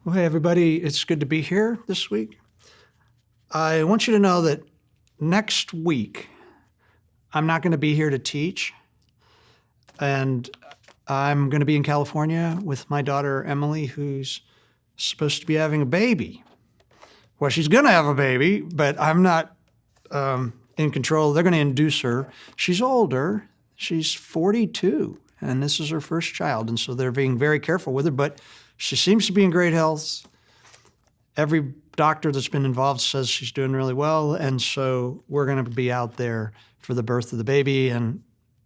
Well, hey, everybody, it's good to be here this week. I want you to know that next week, I'm not going to be here to teach, and I'm going to be in California with my daughter, Emily, who's supposed to be having a baby. Well, she's going to have a baby, but I'm not in control. They're going to induce her. She's older. She's 42, and this is her first child, and so they're being very careful with her, but she seems to be in great health. Every doctor that's been involved says she's doing really well, and so we're going to be out there for the birth of the baby, and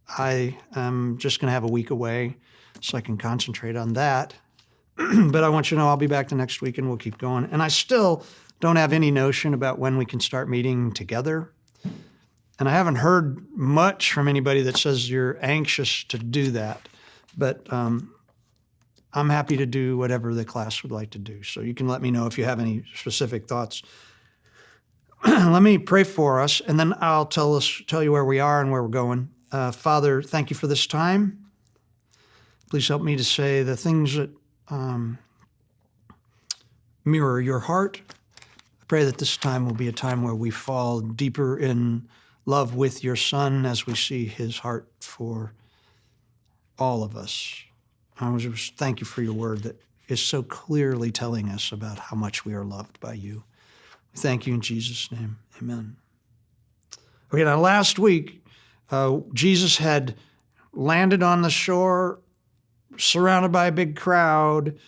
I am just going to have a week away so I can concentrate on that. But I want you to know I'll be back the next week, and we'll keep going. And I still don't have any notion about when we can start meeting together. And I haven't heard much from anybody that says you're anxious to do that. But I'm happy to do whatever the class would like to do. So you can let me know if you have any specific thoughts. Let me pray for us, and then I'll tell you where we are and where we're going. Father, thank you for this time. Please help me to say the things that mirror your heart. I pray that this time will be a time where we fall deeper in love with your Son as we see his heart for all of us. I just thank you for your word that is so clearly telling us about how much we are loved by you. We thank you in Jesus' name. Amen. Okay, now last week, Jesus had landed on the shore, surrounded by a big crowd.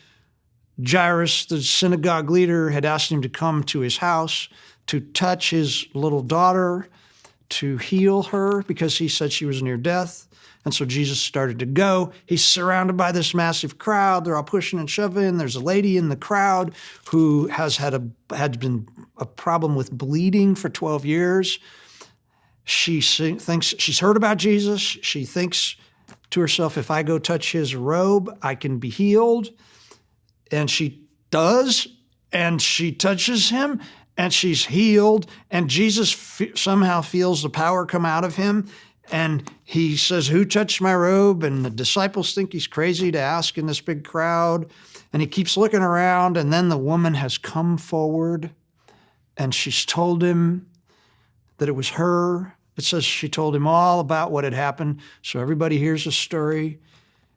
Jairus, the synagogue leader, had asked him to come to his house to touch his little daughter, to heal her because he said she was near death. And so Jesus started to go. He's surrounded by this massive crowd. They're all pushing and shoving. There's a lady in the crowd who had been a problem with bleeding for 12 years. She thinks she's heard about Jesus. She thinks to herself, if I go touch his robe, I can be healed. And she does, and she touches him, and she's healed. And Jesus somehow feels the power come out of him. And he says, who touched my robe? And the disciples think he's crazy to ask in this big crowd. And he keeps looking around, and then the woman has come forward, and she's told him that it was her. It says she told him all about what had happened, so everybody hears the story.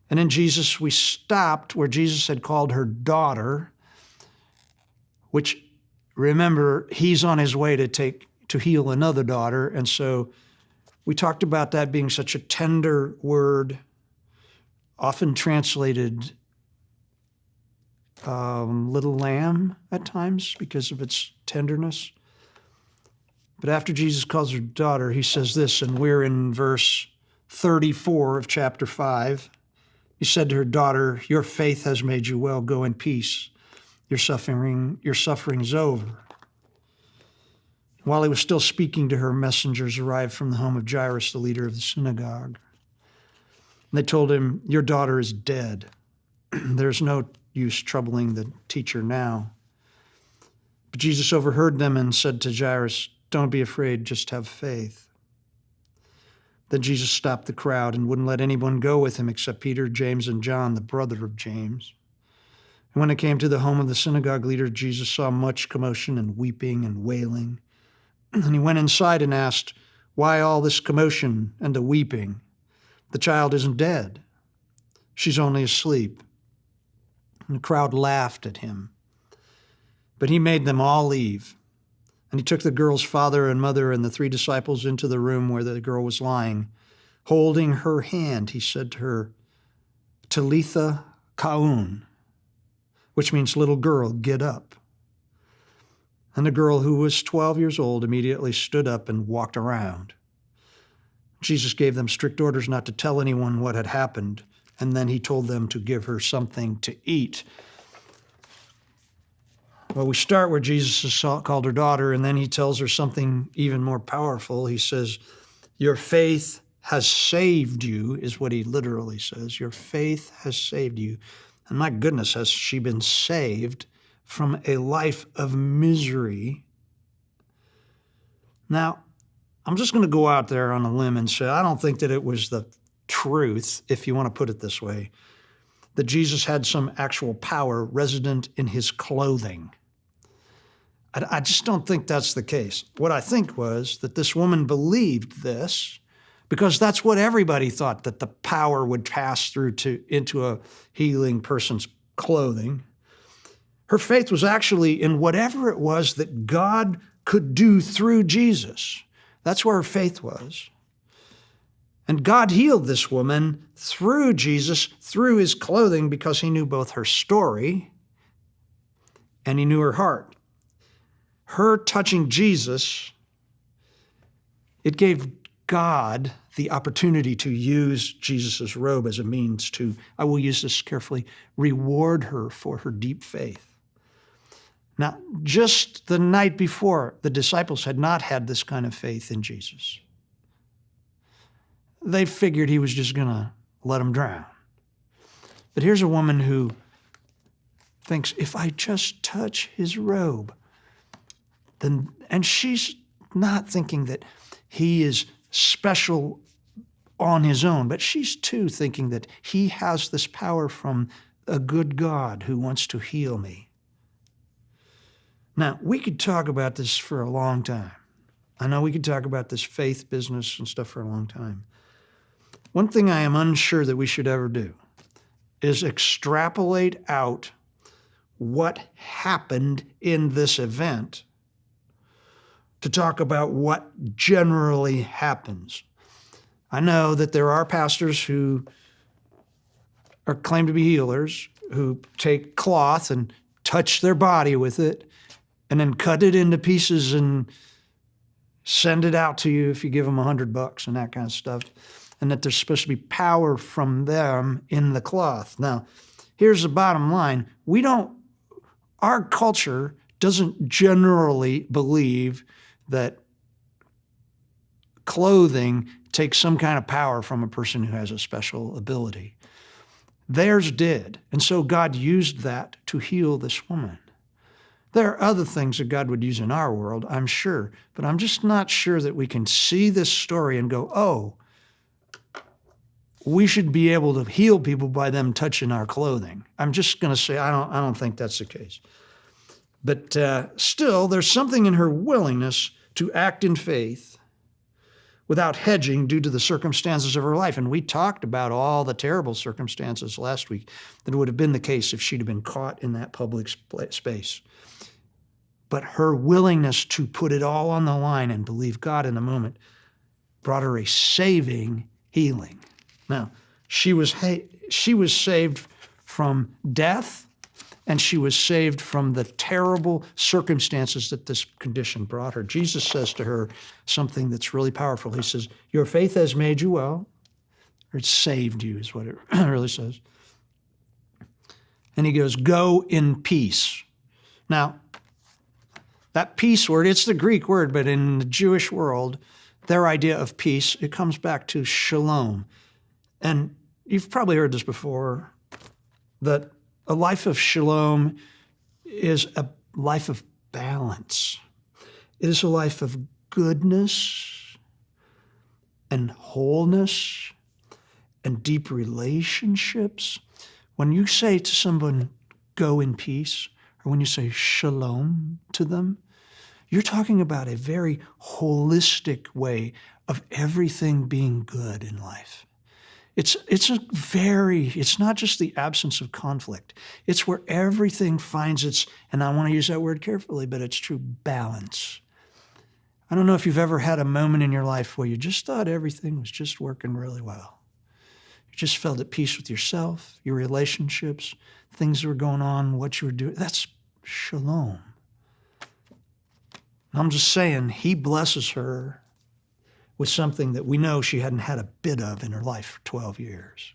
And in Jesus, we stopped where Jesus had called her daughter, which, remember, he's on his way to heal another daughter. And so we talked about that being such a tender word, often translated little lamb at times because of its tenderness. But after Jesus calls her daughter, he says this, and we're in verse 34 of chapter 5. He said to her, daughter, your faith has made you well. Go in peace. Your suffering is over. While he was still speaking to her, messengers arrived from the home of Jairus, the leader of the synagogue. And they told him, your daughter is dead. There's no use troubling the teacher now. But Jesus overheard them and said to Jairus, don't be afraid, just have faith. Then Jesus stopped the crowd and wouldn't let anyone go with him except Peter, James, and John, the brother of James. And when it came to the home of the synagogue leader, Jesus saw much commotion and weeping and wailing. And he went inside and asked, why all this commotion and the weeping? The child isn't dead. She's only asleep. And the crowd laughed at him. But he made them all leave. And he took the girl's father and mother and the 3 disciples into the room where the girl was lying. Holding her hand, he said to her, Talitha Kaun, which means little girl, get up. And the girl, who was 12 years old, immediately stood up and walked around. Jesus gave them strict orders not to tell anyone what had happened, and then he told them to give her something to eat. Well, we start where Jesus has called her daughter, and then he tells her something even more powerful. He says, your faith has saved you, is what he literally says. Your faith has saved you. And my goodness, has she been saved from a life of misery. Now, I'm just going to go out there on a limb and say I don't think that it was the truth, if you want to put it this way, that Jesus had some actual power resident in his clothing. I just don't think that's the case. What I think was that this woman believed this because that's what everybody thought, that the power would pass through into a healing person's clothing. Her faith was actually in whatever it was that God could do through Jesus. That's where her faith was. And God healed this woman through Jesus, through his clothing, because he knew both her story and he knew her heart. Her touching Jesus, it gave God the opportunity to use Jesus' robe as a means to, I will use this carefully, reward her for her deep faith. Now, just the night before, the disciples had not had this kind of faith in Jesus. They figured he was just going to let them drown. But here's a woman who thinks, if I just touch his robe, then, and she's not thinking that he is special on his own, but she's too thinking that he has this power from a good God who wants to heal me. Now, we could talk about this for a long time. I know we could talk about this faith business and stuff for a long time. One thing I am unsure that we should ever do is extrapolate out what happened in this event to talk about what generally happens. I know that there are pastors who are claimed to be healers who take cloth and touch their body with it and then cut it into pieces and send it out to you if you give them $100 and that kind of stuff, and that there's supposed to be power from them in the cloth. Now, here's the bottom line. Our culture doesn't generally believe that clothing takes some kind of power from a person who has a special ability. Theirs did, and so God used that to heal this woman. There are other things that God would use in our world, I'm sure, but I'm just not sure that we can see this story and go, oh, we should be able to heal people by them touching our clothing. I'm just going to say I don't think that's the case. But still, there's something in her willingness to act in faith without hedging due to the circumstances of her life. And we talked about all the terrible circumstances last week that would have been the case if she'd have been caught in that public space. But her willingness to put it all on the line and believe God in the moment brought her a saving healing. Now, she was saved from death, and she was saved from the terrible circumstances that this condition brought her. Jesus says to her something that's really powerful. He says, your faith has made you well, or it saved you is what it really says. And he goes, go in peace. Now, that peace word, it's the Greek word, but in the Jewish world, their idea of peace, it comes back to shalom. And you've probably heard this before, that a life of shalom is a life of balance. It is a life of goodness and wholeness and deep relationships. When you say to someone, go in peace, or when you say shalom to them, you're talking about a very holistic way of everything being good in life. It's not just the absence of conflict. It's where everything finds its, and I want to use that word carefully, but it's true balance. I don't know if you've ever had a moment in your life where you just thought everything was just working really well. You just felt at peace with yourself, your relationships, things that were going on, what you were doing. That's shalom. I'm just saying, he blesses her with something that we know she hadn't had a bit of in her life for 12 years.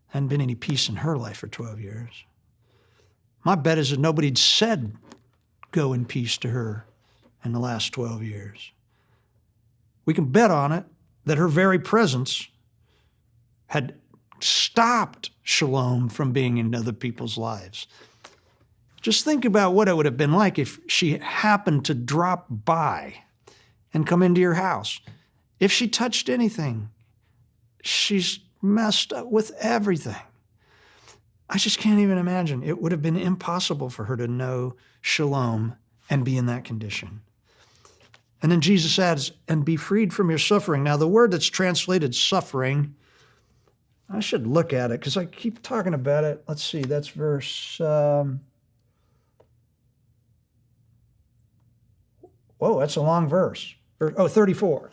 Hadn't been any peace in her life for 12 years. My bet is that nobody'd said go in peace to her in the last 12 years. We can bet on it that her very presence had stopped shalom from being in other people's lives. Just think about what it would have been like if she happened to drop by and come into your house. If she touched anything, she's messed up with everything. I just can't even imagine. It would have been impossible for her to know shalom and be in that condition. And then Jesus adds, and be freed from your suffering. Now, the word that's translated suffering, I should look at it because I keep talking about it. Let's see, that's verse, whoa, that's a long verse. 34.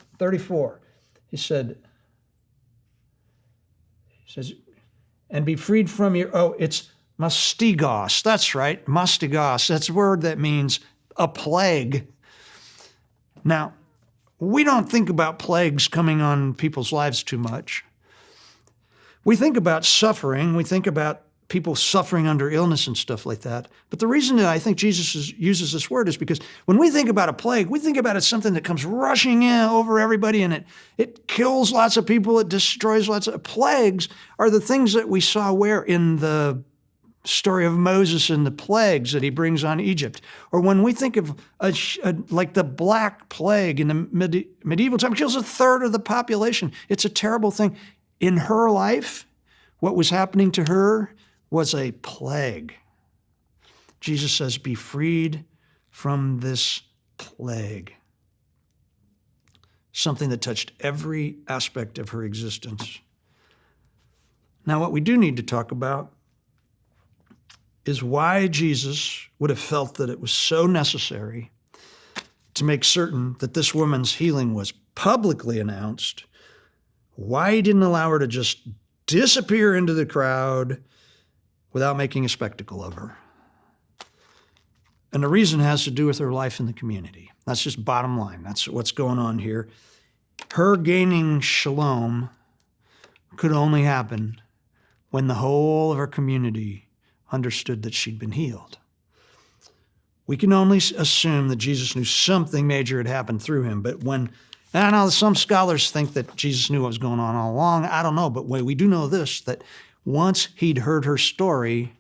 He says, and be freed from your, it's mastigos. That's right, mastigos. That's a word that means a plague. Now, we don't think about plagues coming on people's lives too much. We think about suffering. We think about people suffering under illness and stuff like that. But the reason that I think Jesus uses this word is because when we think about a plague, we think about it as something that comes rushing in over everybody and it kills lots of people, it destroys lots of plagues are the things that we saw where in the story of Moses and the plagues that he brings on Egypt. Or when we think of like the Black Plague in the medieval time, it kills a third of the population. It's a terrible thing. In her life, what was happening to her was a plague. Jesus says, be freed from this plague. Something that touched every aspect of her existence. Now, what we do need to talk about is why Jesus would have felt that it was so necessary to make certain that this woman's healing was publicly announced, why he didn't allow her to just disappear into the crowd without making a spectacle of her. And the reason has to do with her life in the community. That's just bottom line. That's what's going on here. Her gaining shalom could only happen when the whole of her community understood that she'd been healed. We can only assume that Jesus knew something major had happened through him, but I know some scholars think that Jesus knew what was going on all along. I don't know, but we do know this, that once he'd heard her story,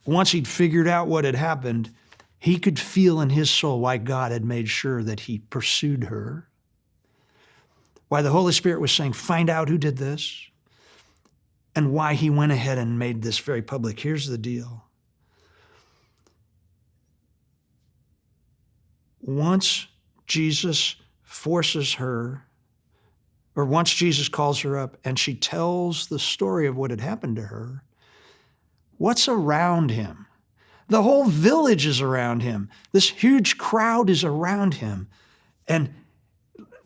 once he'd figured out what had happened, he could feel in his soul why God had made sure that he pursued her, why the Holy Spirit was saying, find out who did this, and why he went ahead and made this very public. Here's the deal. Once Jesus forces her, or once Jesus calls her up and she tells the story of what had happened to her, what's around him? The whole village is around him. This huge crowd is around him. And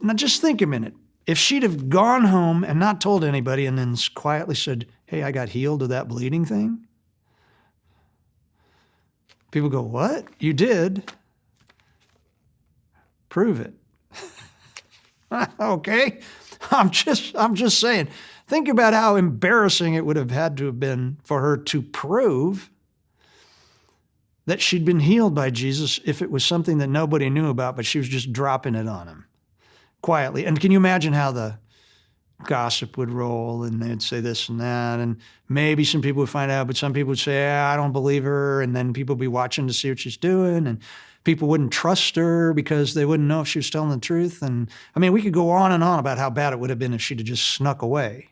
now just think a minute. If she'd have gone home and not told anybody and then quietly said, hey, I got healed of that bleeding thing. People go, what? You did? Prove it. Okay. I'm just saying, think about how embarrassing it would have had to have been for her to prove that she'd been healed by Jesus if it was something that nobody knew about, but she was just dropping it on him quietly. And can you imagine how the gossip would roll and they'd say this and that, and maybe some people would find out, but some people would say, I don't believe her, and then people would be watching to see what she's doing, and people wouldn't trust her because they wouldn't know if she was telling the truth. And I mean, we could go on and on about how bad it would have been if she'd have just snuck away.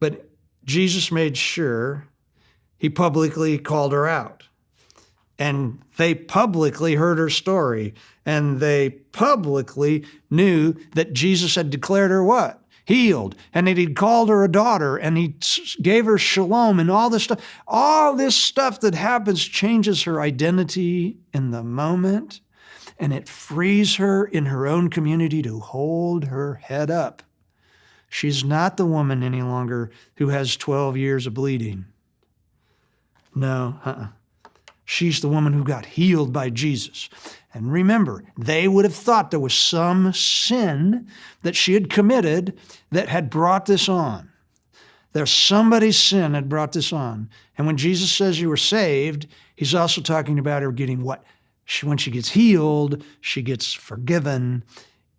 But Jesus made sure he publicly called her out. And they publicly heard her story. And they publicly knew that Jesus had declared her what? Healed. And that he'd called her a daughter. And he gave her shalom and all this stuff. All this stuff that happens changes her identity in the moment. And it frees her in her own community to hold her head up. She's not the woman any longer who has 12 years of bleeding. No, She's the woman who got healed by Jesus. And remember, they would have thought there was some sin that she had committed that had brought this on. There's somebody's sin had brought this on. And when Jesus says you were saved, he's also talking about her getting what? When she gets healed, she gets forgiven.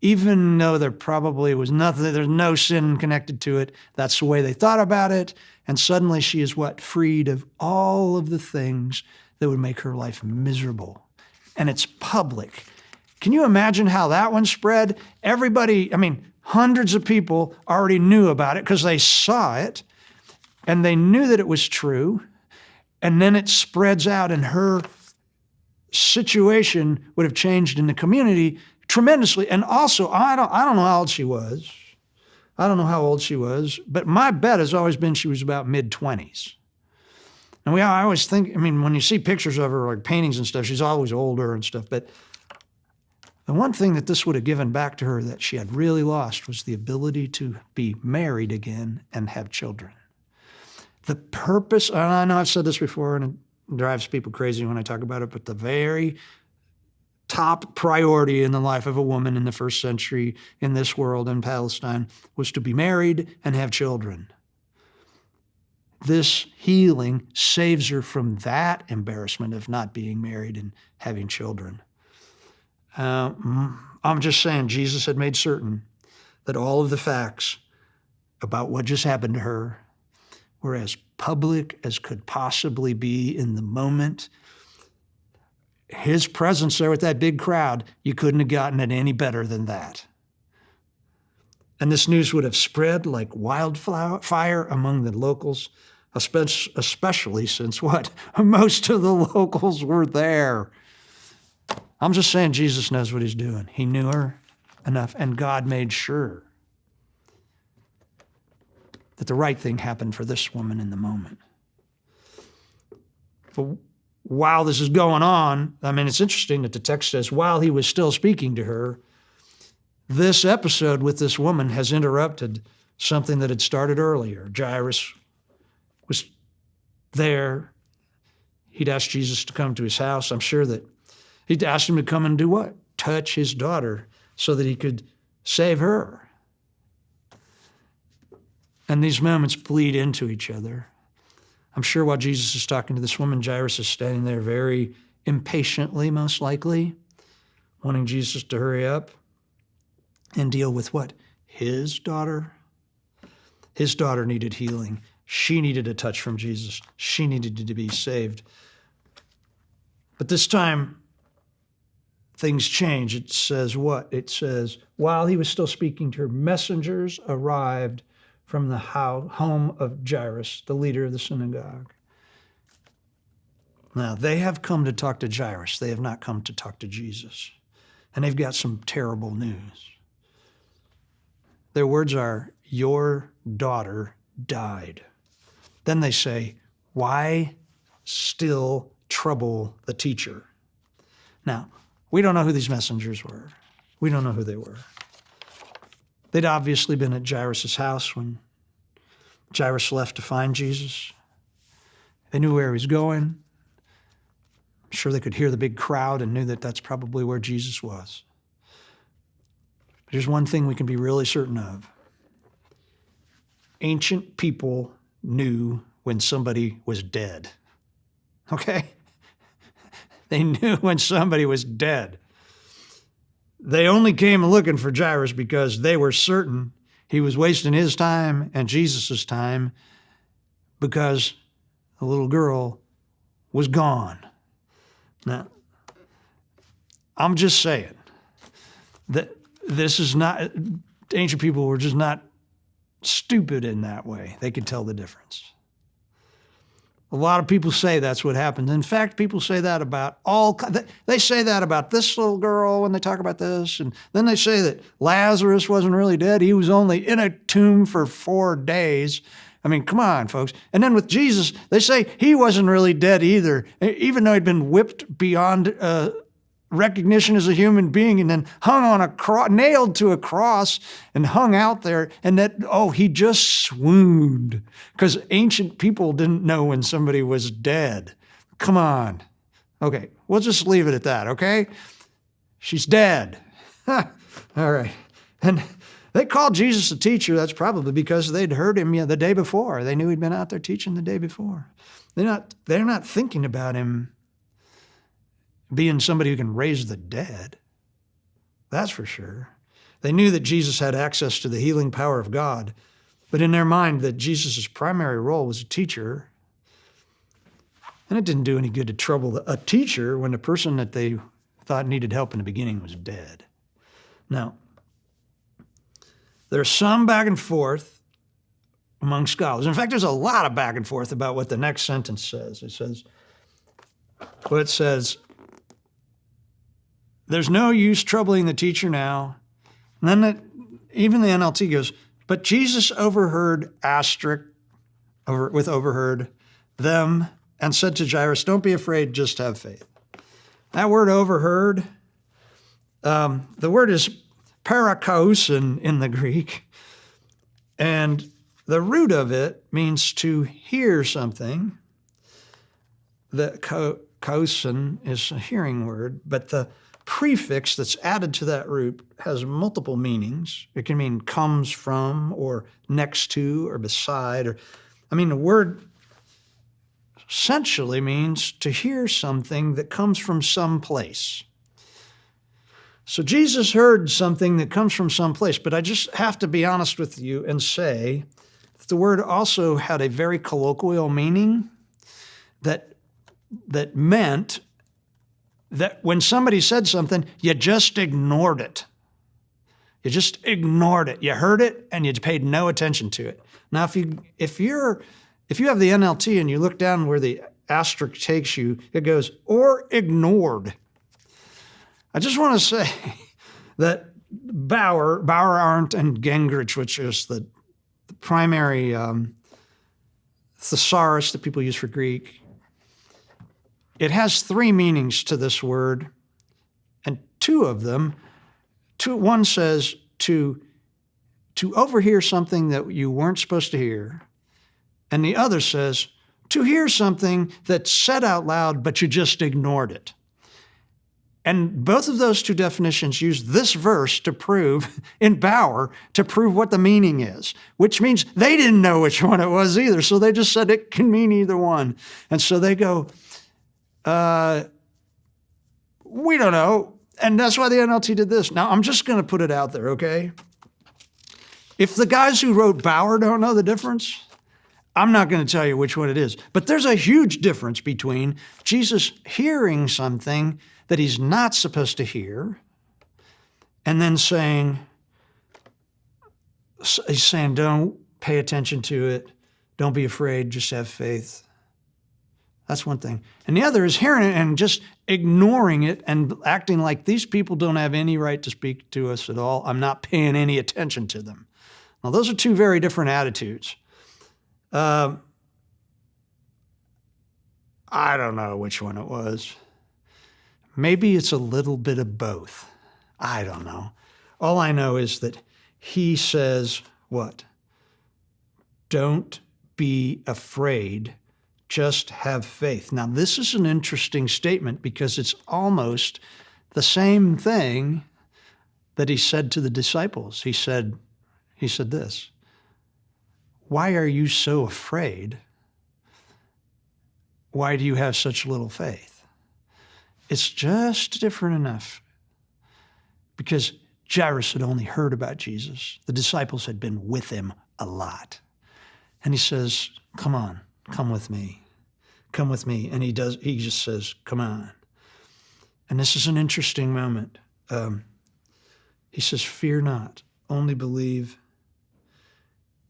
Even though there probably was nothing, there's no sin connected to it. That's the way they thought about it. And suddenly she is what? Freed of all of the things that would make her life miserable. And it's public. Can you imagine how that one spread? Everybody, hundreds of people already knew about it because they saw it. and they knew that it was true, and then it spreads out, and her situation would have changed in the community tremendously. And also, I don't know how old she was. I don't know how old she was, but my bet has always been she was about mid-20s. And I always think, I mean, when you see pictures of her, like paintings and stuff, she's always older and stuff. But the one thing that this would have given back to her that she had really lost was the ability to be married again and have children. The purpose, and I know I've said this before, and it drives people crazy when I talk about it, but the very top priority in the life of a woman in the first century in this world in Palestine was to be married and have children. This healing saves her from that embarrassment of not being married and having children. I'm just saying Jesus had made certain that all of the facts about what just happened to her were as public as could possibly be in the moment. His presence there with that big crowd, you couldn't have gotten it any better than that. And this news would have spread like wildfire among the locals, especially since what? Most of the locals were there. I'm just saying Jesus knows what he's doing. He knew her enough, and God made sure that the right thing happened for this woman in the moment. But while this is going on, I mean, it's interesting that the text says, while he was still speaking to her, this episode with this woman has interrupted something that had started earlier. Jairus was there. He'd asked Jesus to come to his house. I'm sure that he'd asked him to come and do what? Touch his daughter so that he could save her. And these moments bleed into each other. I'm sure while Jesus is talking to this woman, Jairus is standing there very impatiently, most likely, wanting Jesus to hurry up and deal with what? His daughter. His daughter needed healing. She needed a touch from Jesus. She needed to be saved. But this time, things change. It says what? It says, while he was still speaking to her, messengers arrived from the home of Jairus, the leader of the synagogue. Now, they have come to talk to Jairus. They have not come to talk to Jesus. And they've got some terrible news. Their words are, your daughter died. Then they say, why still trouble the teacher? Now, we don't know who these messengers were. We don't know who they were. They'd obviously been at Jairus' house when Jairus left to find Jesus. They knew where he was going. I'm sure they could hear the big crowd and knew that that's probably where Jesus was. But here's one thing we can be really certain of. Ancient people knew when somebody was dead. Okay? They knew when somebody was dead. They only came looking for Jairus because they were certain he was wasting his time and Jesus' time because the little girl was gone. Now, I'm just saying that this is not, ancient people were just not stupid in that way. They could tell the difference. A lot of people say that's what happened. In fact, people say that about they say that about this little girl when they talk about this. And then they say that Lazarus wasn't really dead. He was only in a tomb for 4 days. I mean, come on, folks. And then with Jesus, they say he wasn't really dead either, even though he'd been whipped beyond recognition as a human being and then hung on a cross, nailed to a cross and hung out there. And that, he just swooned because ancient people didn't know when somebody was dead. Come on. Okay, we'll just leave it at that, okay? She's dead. All right. And they called Jesus a teacher. That's probably because they'd heard him the day before. They knew he'd been out there teaching the day before. They're not thinking about him being somebody who can raise the dead. That's for sure. They knew that Jesus had access to the healing power of God, but in their mind that Jesus' primary role was a teacher. And it didn't do any good to trouble a teacher when the person that they thought needed help in the beginning was dead. Now, there's some back and forth among scholars. In fact, there's a lot of back and forth about what the next sentence says. It says, there's no use troubling the teacher now. And then even the NLT goes, but Jesus overheard overheard them and said to Jairus, don't be afraid, just have faith. That word overheard, the word is parakousin in the Greek, and the root of it means to hear something. The kausin is a hearing word, but the prefix that's added to that root has multiple meanings. It can mean comes from or next to or beside. The word essentially means to hear something that comes from some place. So Jesus heard something that comes from some place, but I just have to be honest with you and say that the word also had a very colloquial meaning that meant that when somebody said something, you just ignored it. You just ignored it. You heard it and you paid no attention to it. Now, if you have the NLT and you look down where the asterisk takes you, it goes, or ignored. I just want to say that Bauer, Arndt, and Gingrich, which is the primary thesaurus that people use for Greek, it has three meanings to this word, and two of them, one says to overhear something that you weren't supposed to hear, and the other says to hear something that's said out loud, but you just ignored it. And both of those two definitions use this verse to prove, in Bauer, to prove what the meaning is, which means they didn't know which one it was either, so they just said it can mean either one. And so they go, we don't know. And that's why the NLT did this. Now, I'm just going to put it out there, okay? If the guys who wrote Bauer don't know the difference, I'm not going to tell you which one it is. But there's a huge difference between Jesus hearing something that he's not supposed to hear and then he's saying, don't pay attention to it. Don't be afraid. Just have faith. That's one thing. And the other is hearing it and just ignoring it and acting like these people don't have any right to speak to us at all. I'm not paying any attention to them. Now, those are two very different attitudes. I don't know which one it was. Maybe it's a little bit of both. I don't know. All I know is that he says, what? Don't be afraid. Just have faith. Now, this is an interesting statement because it's almost the same thing that he said to the disciples. He said this, why are you so afraid? Why do you have such little faith? It's just different enough because Jairus had only heard about Jesus. The disciples had been with him a lot. And he says, come on. Come with me. Come with me. And he just says, come on. And this is an interesting moment. He says, fear not, only believe.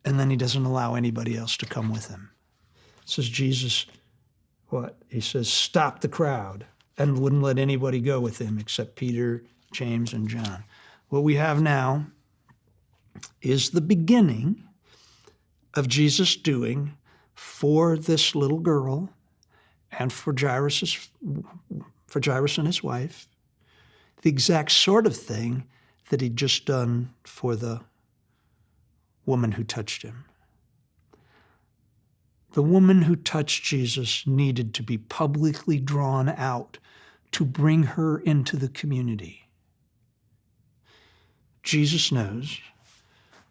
And then he doesn't allow anybody else to come with him. It says Jesus, what? He says, stop the crowd and wouldn't let anybody go with him except Peter, James, and John. What we have now is the beginning of Jesus doing for this little girl and for Jairus and his wife, the exact sort of thing that he'd just done for the woman who touched him. The woman who touched Jesus needed to be publicly drawn out to bring her into the community. Jesus knows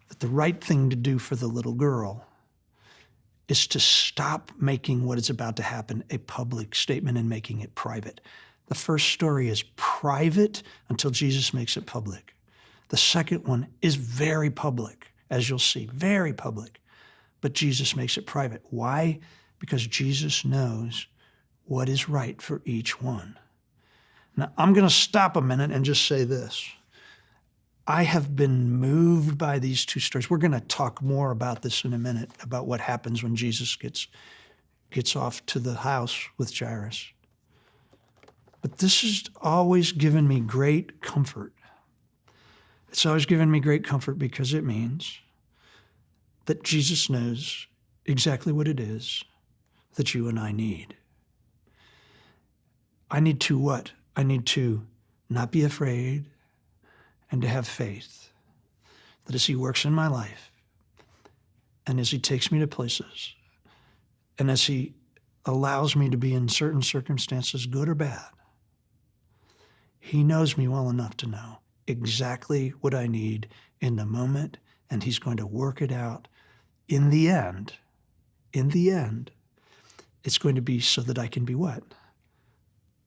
that the right thing to do for the little girl is to stop making what is about to happen a public statement and making it private. The first story is private until Jesus makes it public. The second one is very public, as you'll see, very public. But Jesus makes it private. Why? Because Jesus knows what is right for each one. Now, I'm going to stop a minute and just say this. I have been moved by these two stories. We're going to talk more about this in a minute, about what happens when Jesus gets off to the house with Jairus. But this has always given me great comfort. It's always given me great comfort because it means that Jesus knows exactly what it is that you and I need. I need to what? I need to not be afraid and to have faith that as he works in my life and as he takes me to places and as he allows me to be in certain circumstances, good or bad, he knows me well enough to know exactly what I need in the moment, and he's going to work it out. In the end, it's going to be so that I can be what?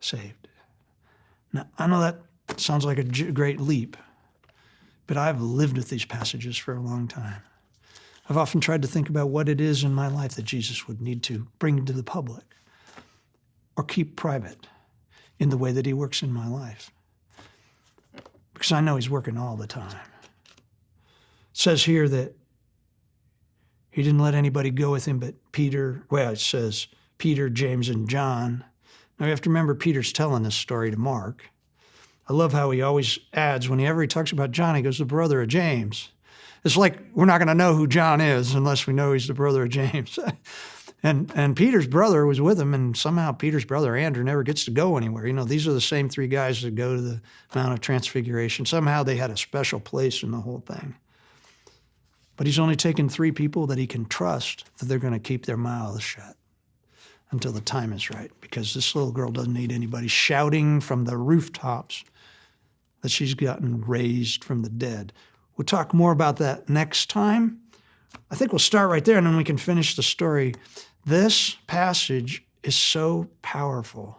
Saved. Now, I know that sounds like a great leap, but I've lived with these passages for a long time. I've often tried to think about what it is in my life that Jesus would need to bring to the public or keep private in the way that he works in my life. Because I know he's working all the time. It says here that he didn't let anybody go with him but Peter. Well, it says Peter, James, and John. Now you have to remember Peter's telling this story to Mark. I love how he always adds, whenever he talks about John, he goes, the brother of James. It's like we're not going to know who John is unless we know he's the brother of James. And Peter's brother was with him, and somehow Peter's brother, Andrew, never gets to go anywhere. You know, these are the same three guys that go to the Mount of Transfiguration. Somehow they had a special place in the whole thing. But he's only taken 3 people that he can trust that they're going to keep their mouths shut until the time is right, because this little girl doesn't need anybody shouting from the rooftops that she's gotten raised from the dead. We'll talk more about that next time. I think we'll start right there, and then we can finish the story. This passage is so powerful.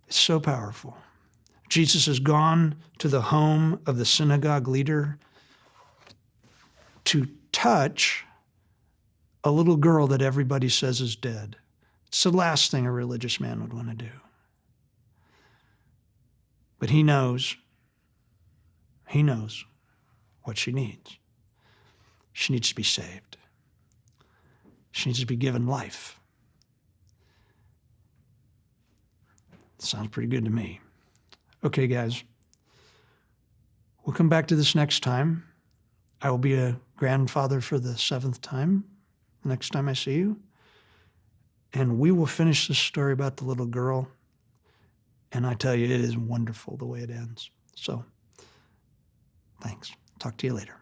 It's so powerful. Jesus has gone to the home of the synagogue leader to touch a little girl that everybody says is dead. It's the last thing a religious man would want to do. But he knows what she needs. She needs to be saved. She needs to be given life. Sounds pretty good to me. Okay, guys. We'll come back to this next time. I will be a grandfather for the 7th time next time I see you. And we will finish this story about the little girl. And I tell you, it is wonderful the way it ends. So, thanks. Talk to you later.